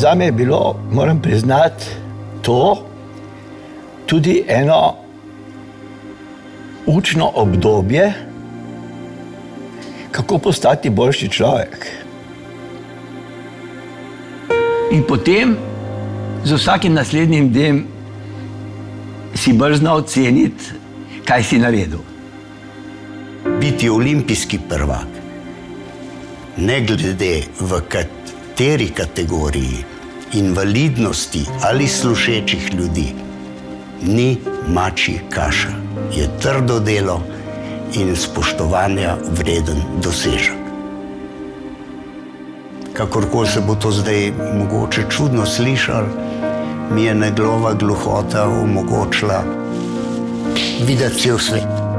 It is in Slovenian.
Zame je bilo, moram priznati, to tudi eno učno obdobje, kako postati boljši človek. In potem z vsakim naslednjim dnem si bolj znal ceniti, kaj si naredil. Biti olimpijski prvak, ne glede v kateri kategoriji, invalidnosti ali slušečih ljudi, ni mačji kaša. Je trdo delo in spoštovanja vreden dosežek. Kakorkoli se bo to zdaj mogoče čudno slišalo, mi je njegova gluhota omogočila videti cel svet.